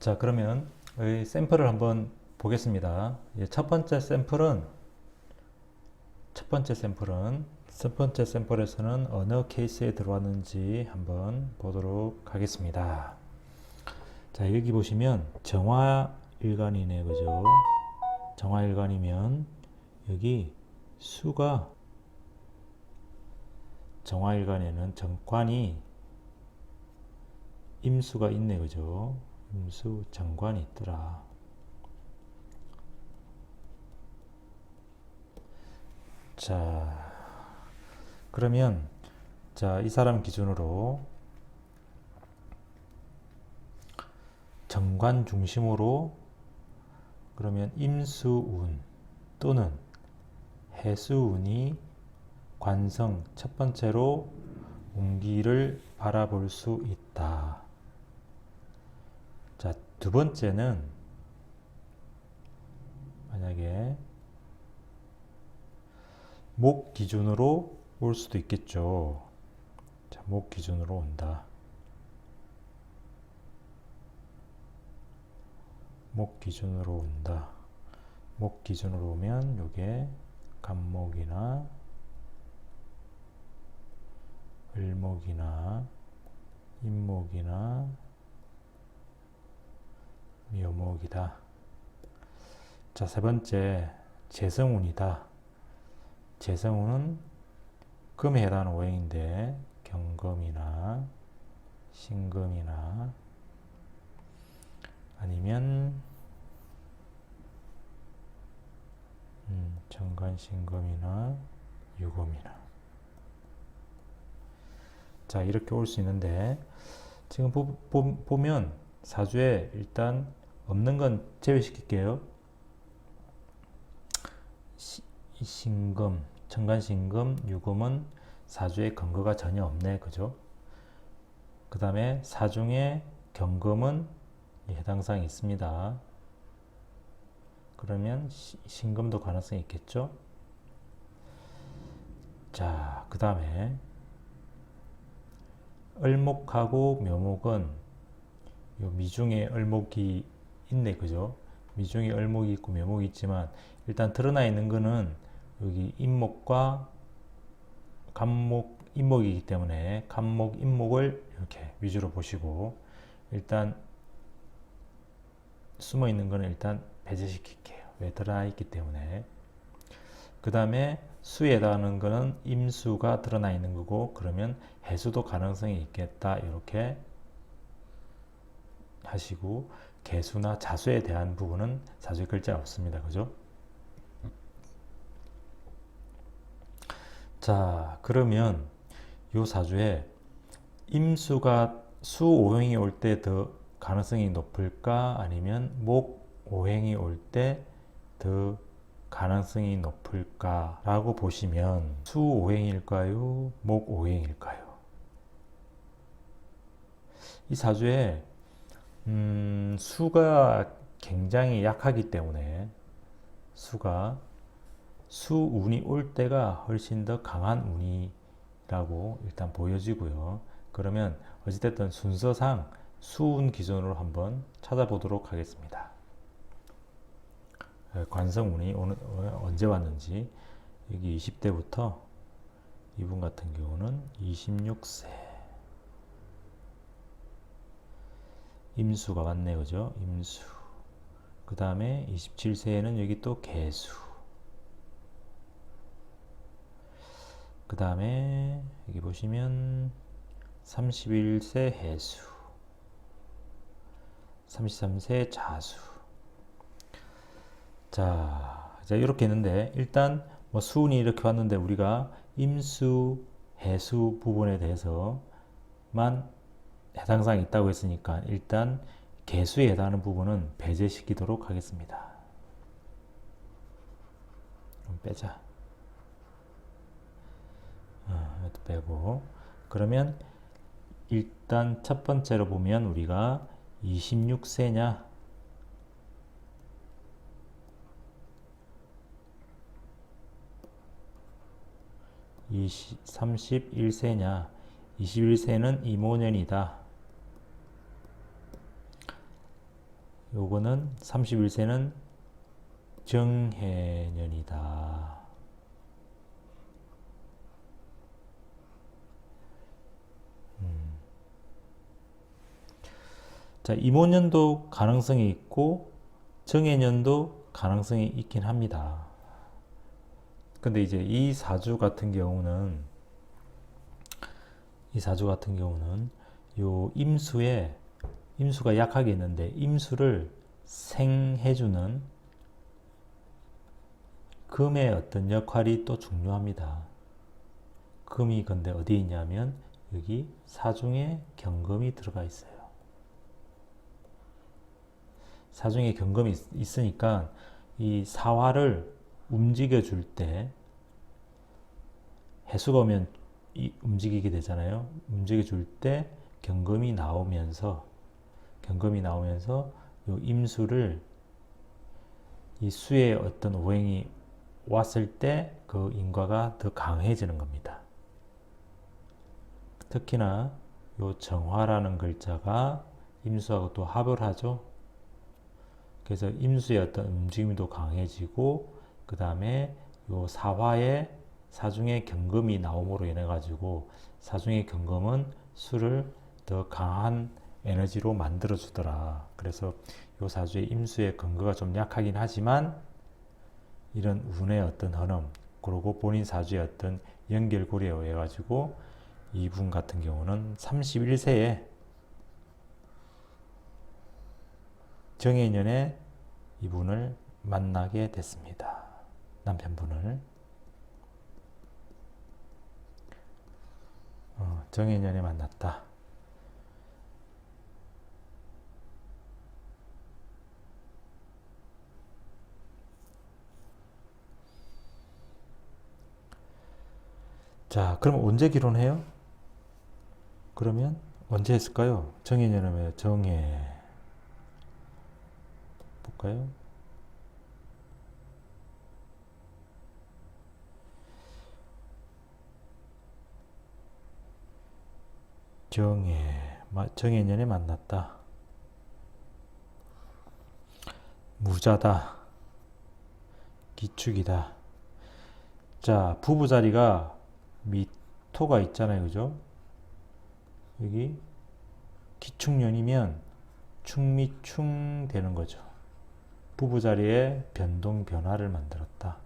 자, 그러면 이 샘플을 한번 보겠습니다. 첫 번째 샘플에서는 어느 케이스에 들어왔는지 한번 보도록 하겠습니다. 자, 여기 보시면 정화일관이네, 그죠? 정화일관이면 여기 수가 정화일관에는 정관이 임수가 있네, 그죠? 임수 정관이 있더라. 자, 그러면 이 사람 기준으로 정관 중심으로 그러면 임수운 또는 해수운이 관성 첫 번째로 운기를 바라볼 수 있다. 자, 두 번째는 만약에 목 기준으로 올 수도 있겠죠. 자, 목 기준으로 온다. 목 기준으로 온다. 목 기준으로 오면 요게 간목이나 을목이나 임목이나 묘목이다. 자, 세 번째 재성운이다. 재성운은 금에 해당하는 오행인데 경금이나 신금이나 아니면 정관신금이나 유금이나 자, 이렇게 올 수 있는데 지금 보면 사주에 일단 없는 건 제외시킬게요. 신금, 정관신금, 유금은 사주에 근거가 전혀 없네, 그죠? 그 다음에 사중에 경금은 해당사항이 있습니다. 그러면 신금도 가능성이 있겠죠? 자, 그 다음에 을목하고 묘목은 요 미중에 을목이 있네, 그죠? 미중에 을목이 있고 묘목이 있지만 일단 드러나 있는 거는 여기 임목과 간목, 임목이기 때문에 간목, 임목을 이렇게 위주로 보시고 일단 숨어 있는 거는 일단 배제시킬게요. 왜 드러나 있기 때문에. 그 다음에 수에 해당하는 거는 임수가 드러나 있는 거고 그러면 해수도 가능성이 있겠다. 이렇게 하시고 개수나 자수에 대한 부분은 사주에 글자 없습니다. 그죠? 자, 그러면 요 사주에 임수가 수 오행이 올 때 더 가능성이 높을까? 아니면 목 오행이 올 때 더 가능성이 높을까? 라고 보시면 수 오행일까요? 목 오행일까요? 이 사주에 수가 굉장히 약하기 때문에 수운이 올 때가 훨씬 더 강한 운이라고 일단 보여지고요. 그러면 어찌됐든 순서상 수운 기준으로 한번 찾아보도록 하겠습니다. 관성운이 언제 왔는지 여기 20대부터 이분 같은 경우는 26세 임수가 왔네, 그죠? 임수. 그 다음에 27세에는 여기 또 개수. 그 다음에 여기 보시면 31세 해수, 33세 자수. 자, 이렇게 했는데 일단 뭐 수운이 이렇게 왔는데 우리가 임수, 해수 부분에 대해서만 해당사항이 있다고 했으니까 일단 개수에 해당하는 부분은 배제시키도록 하겠습니다. 좀 빼자. 이것도 빼고. 그러면 일단 첫 번째로 보면 우리가 26세냐 31세냐 21세는 이모년이다. 요거는 31세는 정해년이다. 자, 이모년도 가능성이 있고 정해년도 가능성이 있긴 합니다. 근데 이제 이 사주 같은 경우는 요 임수가 약하게 있는데 임수를 생해주는 금의 어떤 역할이 또 중요합니다. 금이 근데 어디 있냐면 여기 사중에 경금이 들어가 있어요. 사중에 경금이 있으니까 이 사화를 움직여 줄 때 해수가 오면 움직이게 되잖아요. 움직여 줄 때 경금이 나오면서 요 임수를 이 수의 어떤 오행이 왔을 때 그 인과가 더 강해지는 겁니다. 특히나 요 정화라는 글자가 임수하고 또 합을 하죠. 그래서 임수의 어떤 움직임도 강해지고 그 다음에 요 사중에 경금이 나옴으로 인해 가지고 사중의 경금은 수를 더 강한 에너지로 만들어 주더라. 그래서 요 사주의 임수의 근거가 좀 약하긴 하지만 이런 운의 어떤 흐름 그리고 본인 사주의 어떤 연결고리에 의해 가지고 이분 같은 경우는 31세에 정해년에 이분을 만나게 됐습니다. 남편분을. 정해년에 만났다. 자, 그럼 언제 결혼해요? 그러면 언제 했을까요? 정해년이면 볼까요? 정해년에 만났다. 무자다. 기축이다. 자, 부부 자리가 미토가 있잖아요. 그죠? 여기 기축년이면 충미충 되는 거죠. 부부 자리에 변화를 만들었다.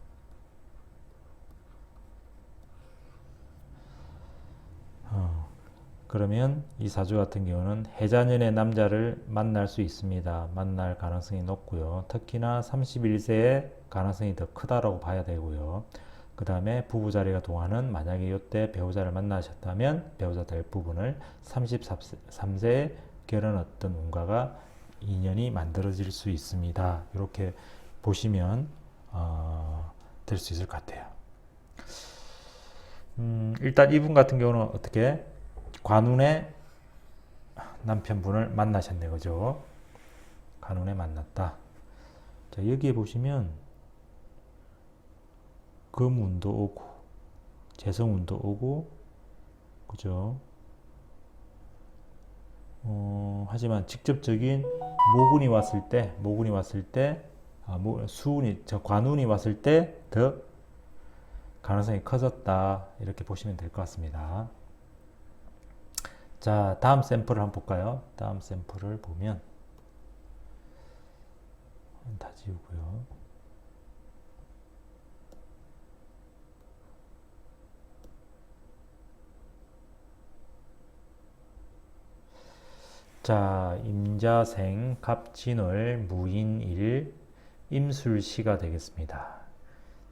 그러면 이 사주 같은 경우는 해자년의 남자를 만날 수 있습니다. 만날 가능성이 높고요. 특히나 31세의 가능성이 더 크다라고 봐야 되고요. 그 다음에 부부 자리가 동하는 만약에 이때 배우자를 만나셨다면 배우자 될 부분을 33세에 결혼 어떤 운과가 인연이 만들어질 수 있습니다. 이렇게 보시면 될 수 있을 것 같아요. 일단 이분 같은 경우는 어떻게 관운의 남편분을 만나셨네, 그죠? 관운에 만났다. 자, 여기에 보시면 금운도 오고 재성운도 오고 그죠? 하지만 직접적인 모군이 왔을 때 관운이 왔을 때 더 가능성이 커졌다 이렇게 보시면 될 것 같습니다. 자, 다음 샘플을 한번 볼까요? 다음 샘플을 보면 다 지우고요. 자, 임자생, 갑진월, 무인일, 임술시가 되겠습니다.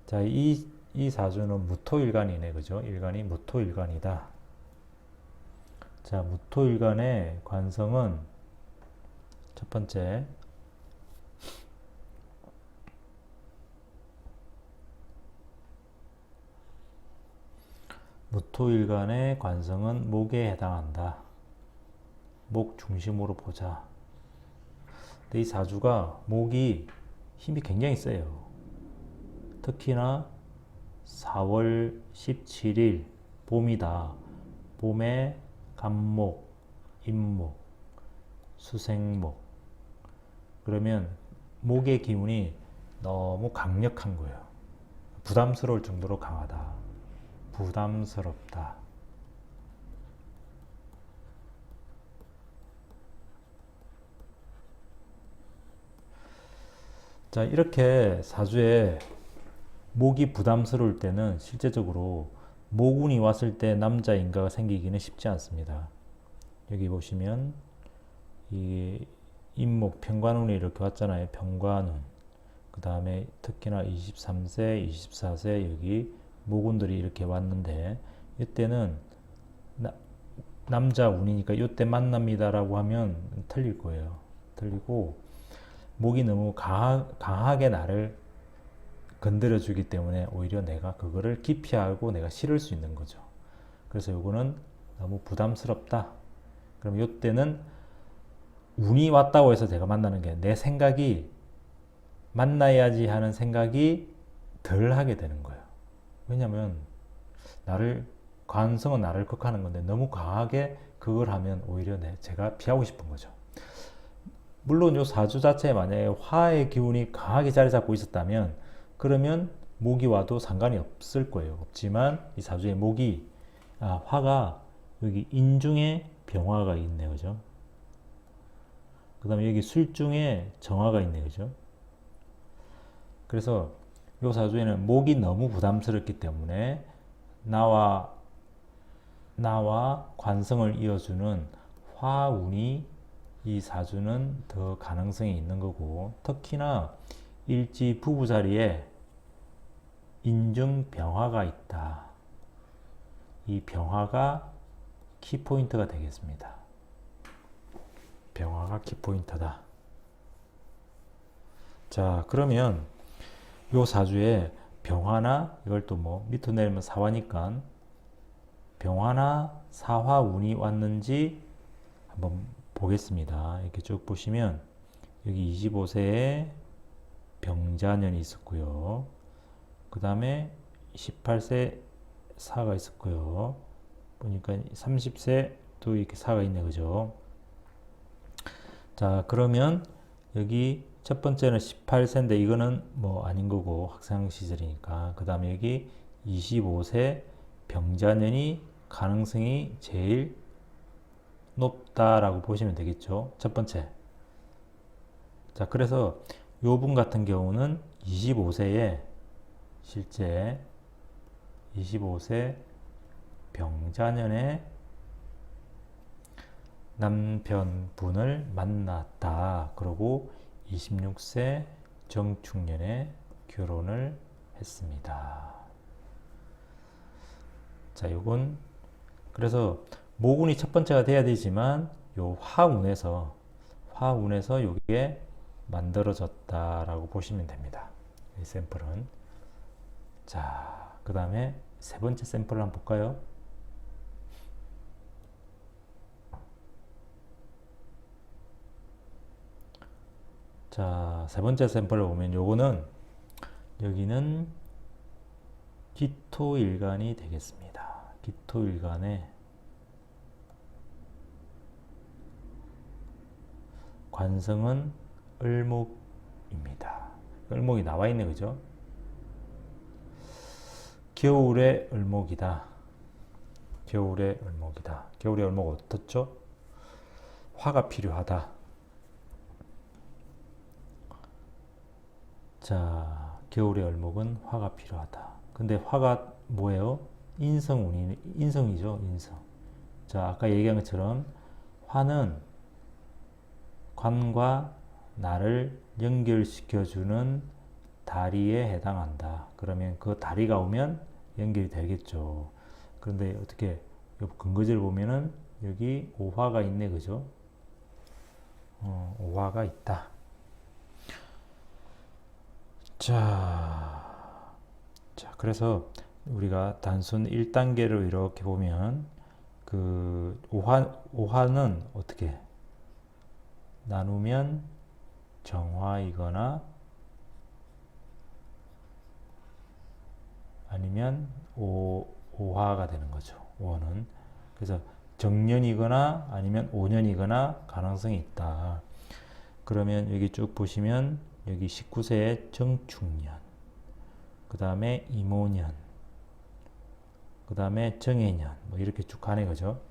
자, 이 사주는 무토일간이네, 그죠? 일간이 무토일간이다. 자, 무토일간의 관성은 첫 번째, 무토일간의 관성은 목에 해당한다. 목 중심으로 보자. 근데 이 사주가 목이 힘이 굉장히 세요. 특히나 4월 17일 봄이다. 봄에 간목, 임목, 수생목, 그러면 목의 기운이 너무 강력한 거예요. 부담스러울 정도로 강하다. 부담스럽다. 자, 이렇게 사주에 목이 부담스러울 때는 실제적으로 모군이 왔을 때 남자인가가 생기기는 쉽지 않습니다. 여기 보시면 이 임목 편관운이 이렇게 왔잖아요. 편관운. 그 다음에 특히나 23세, 24세 여기 모군들이 이렇게 왔는데 이때는 남자 운이니까 이때 만납니다라고 하면 틀릴 거예요. 틀리고 목이 너무 강하게 나를 건드려 주기 때문에 오히려 내가 그거를 기피하고 내가 싫을 수 있는 거죠. 그래서 요거는 너무 부담스럽다. 그럼 요때는 운이 왔다고 해서 제가 만나는 게 내 생각이 만나야지 하는 생각이 덜 하게 되는 거예요. 왜냐면 관성은 나를 극하는 건데 너무 강하게 그걸 하면 오히려 제가 피하고 싶은 거죠. 물론 요 사주 자체에 만약에 화의 기운이 강하게 자리 잡고 있었다면 그러면 목이 와도 상관이 없을 거예요. 없지만 이 사주에 화가 여기 인중에 병화가 있네, 그죠? 그 다음에 여기 술중에 정화가 있네, 그죠? 그래서 요 사주에는 목이 너무 부담스럽기 때문에 나와 관성을 이어주는 화운이 이 사주는 더 가능성이 있는 거고, 특히나 일지 부부 자리에 인중 병화가 있다. 이 병화가 키포인트가 되겠습니다. 병화가 키포인트다. 자, 그러면 요 사주에 병화나 이걸 또 뭐 밑으로 내리면 사화니까 병화나 사화 운이 왔는지 한번 보겠습니다. 이렇게 쭉 보시면 여기 25세에 병자년이 있었고요. 그 다음에 18세 사가 있었고요. 보니까 30세 또 이렇게 사가 있네, 그죠? 자, 그러면 여기 첫 번째는 18세인데 이거는 뭐 아닌 거고 학생 시절이니까. 그 다음에 여기 25세 병자년이 가능성이 제일 높다라고 보시면 되겠죠. 첫 번째. 자, 그래서 요분 같은 경우는 25세에 실제 25세 병자년에 남편분을 만났다. 그러고 26세 정축년에 결혼을 했습니다. 자, 요건 그래서 모군이 첫 번째가 돼야 되지만 요 화운에서 요게 만들어졌다라고 보시면 됩니다. 이 샘플은. 자, 그 다음에 세 번째 샘플을 한번 볼까요? 자, 세 번째 샘플을 보면 요거는 여기는 기토일간이 되겠습니다. 기토일간에 관성은 을목입니다. 을목이 나와 있네, 그죠? 겨울의 을목이다. 겨울의 을목이다. 겨울의 을목 어떻죠? 화가 필요하다. 자, 겨울의 을목은 화가 필요하다. 근데 화가 뭐예요? 인성이죠, 인성. 자, 아까 얘기한 것처럼 화는 관과 나를 연결시켜주는 다리에 해당한다. 그러면 그 다리가 오면 연결이 되겠죠. 그런데 어떻게 근거지를 보면은 여기 오화가 있네, 그죠? 오화가 있다. 자, 그래서 우리가 단순 1단계로 이렇게 보면 그 오화는 어떻게 나누면 정화이거나 아니면 오화가 되는 거죠. 5는. 그래서 정년이거나 아니면 5년이거나 가능성이 있다. 그러면 여기 쭉 보시면 여기 19세의 정축년, 그 다음에 이모년, 그 다음에 정해년, 뭐 이렇게 쭉 가네, 그죠?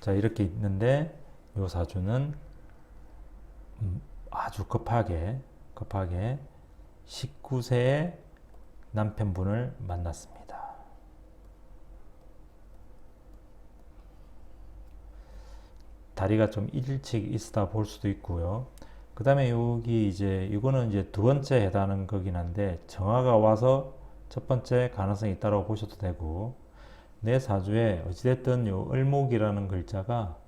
자, 이렇게 있는데 요 사주는 아주 급하게 19세의 남편분을 만났습니다. 다리가 좀 일찍 있다 볼 수도 있고요. 그 다음에 여기 이제 이거는 이제 두 번째 해당하는 거긴 한데 정화가 와서 첫 번째 가능성이 있다고 보셔도 되고, 내 사주에 어찌됐든 요 을목이라는 글자가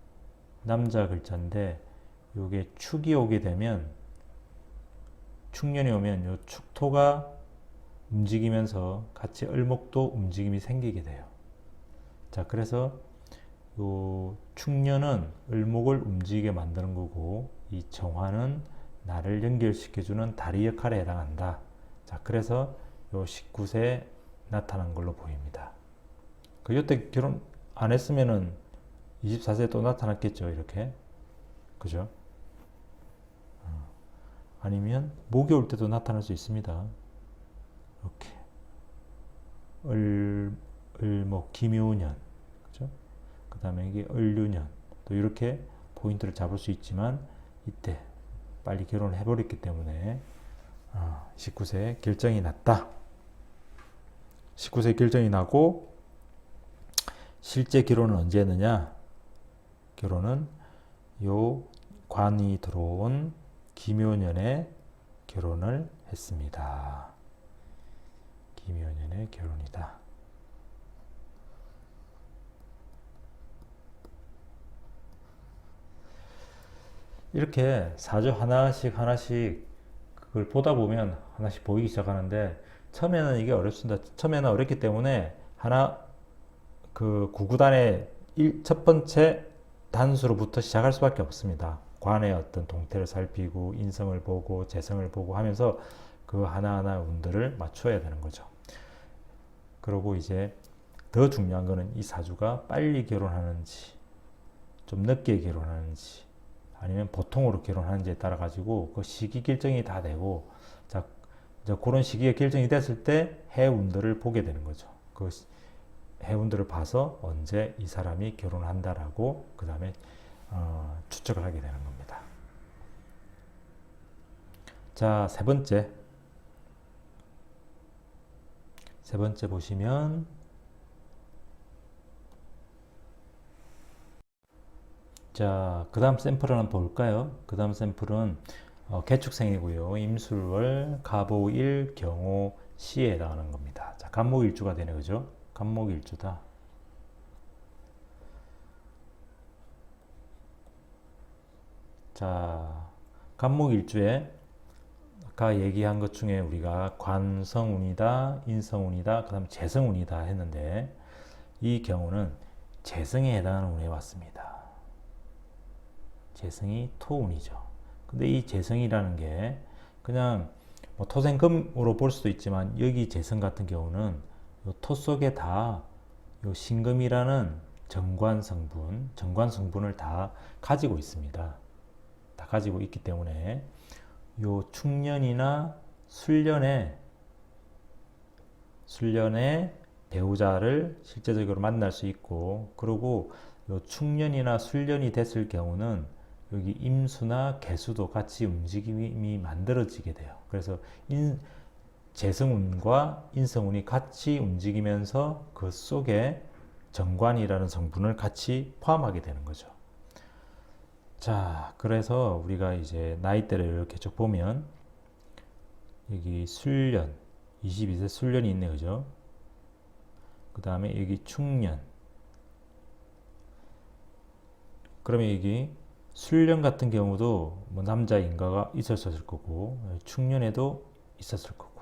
남자 글자인데 요게 축이 오게 되면, 축년이 오면 요 축토가 움직이면서 같이 을목도 움직임이 생기게 돼요. 자, 그래서 요 축년은 을목을 움직이게 만드는 거고, 이 정화는 나를 연결시켜주는 다리 역할에 해당한다. 자, 그래서 요 19세에 나타난 걸로 보입니다. 그 요때 결혼 안 했으면은 24세에 또 나타났겠죠, 이렇게. 그죠? 아니면 목이 올 때도 나타날 수 있습니다. 이렇게 을목 기묘년, 그죠? 그 다음에 이게 을류년, 또 이렇게 포인트를 잡을 수 있지만 이때 빨리 결혼을 해버렸기 때문에 19세에 결정이 났다. 19세에 결정이 나고 실제 결혼은 언제 했느냐? 결혼은 요 관이 들어온 기묘년에 결혼을 했습니다. 기묘년의 결혼이다. 이렇게 사주 하나씩 그걸 보다 보면 하나씩 보이기 시작하는데, 처음에는 이게 어렵습니다. 처음에는 어렵기 때문에 그 구구단의 첫 번째 단수로부터 시작할 수밖에 없습니다. 관의 어떤 동태를 살피고 인성을 보고 재성을 보고 하면서 그 하나하나 운들을 맞춰야 되는 거죠. 그리고 이제 더 중요한 거는 이 사주가 빨리 결혼하는지 좀 늦게 결혼하는지 아니면 보통으로 결혼하는지에 따라 가지고 그 시기 결정이 다 되고, 자, 그런 시기에 결정이 됐을 때 해운들을 보게 되는 거죠. 그 해운들을 봐서 언제 이 사람이 결혼한다라고 그 다음에 추측을 하게 되는 겁니다. 자, 세 번째 보시면, 자, 그 다음 샘플을 한번 볼까요? 그 다음 샘플은 개축생이고요. 임술월, 갑오일, 경오, 시에 해당하는 겁니다. 자, 간목일주가 되네, 그죠? 간목일주다. 자, 간목일주에 아까 얘기한 것 중에 우리가 관성운이다, 인성운이다, 그 다음 재성운이다 했는데, 이 경우는 재성에 해당하는 운에 왔습니다. 재성이 토운이죠. 근데 이 재성이라는 게 그냥 뭐 토생금으로 볼 수도 있지만, 여기 재성 같은 경우는 토 속에 다 요 신금이라는 정관 성분을 다 가지고 있습니다. 다 가지고 있기 때문에 요 축년이나 술년에 배우자를 실제적으로 만날 수 있고, 그리고 요 축년이나 술년이 됐을 경우는 여기 임수나 개수도 같이 움직임이 만들어지게 돼요. 그래서 재성운과 인성운이 같이 움직이면서 그 속에 정관이라는 성분을 같이 포함하게 되는 거죠. 자, 그래서 우리가 이제 나이대를 이렇게 쭉 보면 여기 술년, 22세 술년이 있네, 그죠? 그 다음에 여기 축년. 그러면 여기 술년 같은 경우도 뭐 남자 인가가 있었을 거고, 축년에도 있었을 거고,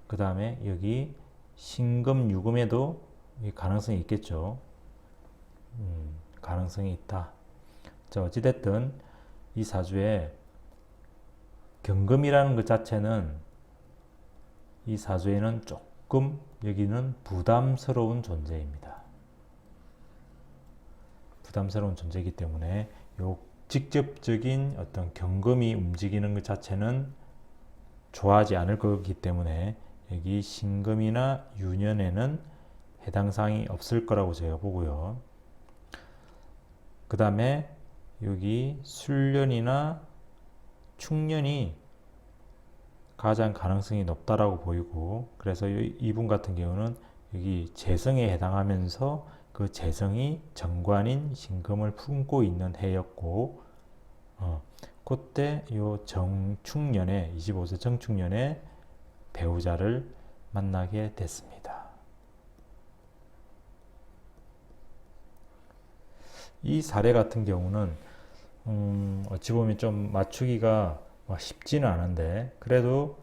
그 다음에 여기 신금, 유금에도 가능성이 있겠죠. 가능성이 있다. 자, 어찌됐든 이 사주에 경금이라는 것 자체는 이 사주에는 조금 여기는 부담스러운 존재입니다. 부담스러운 존재이기 때문에 요 직접적인 어떤 경금이 움직이는 것 자체는 좋아하지 않을 거기 때문에 여기 신금이나 유년에는 해당 사항이 없을 거라고 제가 보고요. 그 다음에 여기 술년이나 축년이 가장 가능성이 높다라고 보이고, 그래서 이분 같은 경우는 여기 재성에 해당하면서 그 재성이 정관인 신금을 품고 있는 해였고, 그때 요 정축년에 25세 정축년에 배우자를 만나게 됐습니다. 이 사례 같은 경우는 어찌 보면 좀 맞추기가 쉽지는 않은데, 그래도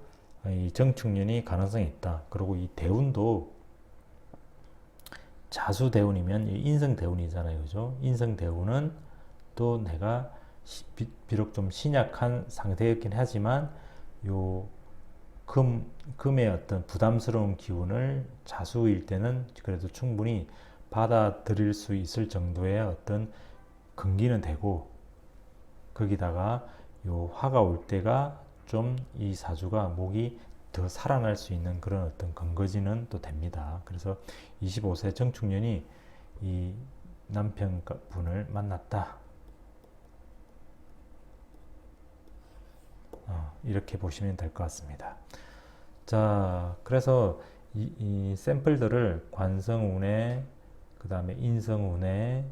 이 정축년이 가능성이 있다. 그리고 이 대운도 자수대운이면 인성대운이잖아요, 그죠? 인성대운은 또 내가 비록 좀 신약한 상태였긴 하지만 요 금의 어떤 부담스러운 기운을 자수일 때는 그래도 충분히 받아들일 수 있을 정도의 어떤 근기는 되고, 거기다가 요 화가 올 때가 좀 이 사주가 목이 더 살아날 수 있는 그런 어떤 근거지는 또 됩니다. 그래서 25세 정축년이 이 남편분을 만났다. 이렇게 보시면 될 것 같습니다. 자, 그래서 이 샘플들을 관성운에, 그 다음에 인성운에,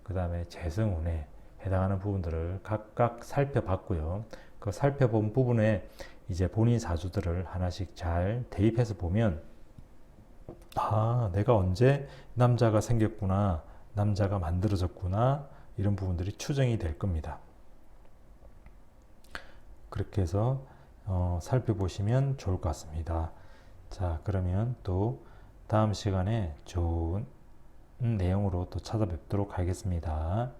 그 다음에 재성운에 해당하는 부분들을 각각 살펴봤고요. 그 살펴본 부분에 이제 본인 사주들을 하나씩 잘 대입해서 보면, 내가 언제 남자가 생겼구나, 남자가 만들어졌구나, 이런 부분들이 추정이 될 겁니다. 그렇게 해서 살펴보시면 좋을 것 같습니다. 자, 그러면 또 다음 시간에 좋은 내용으로 또 찾아뵙도록 하겠습니다.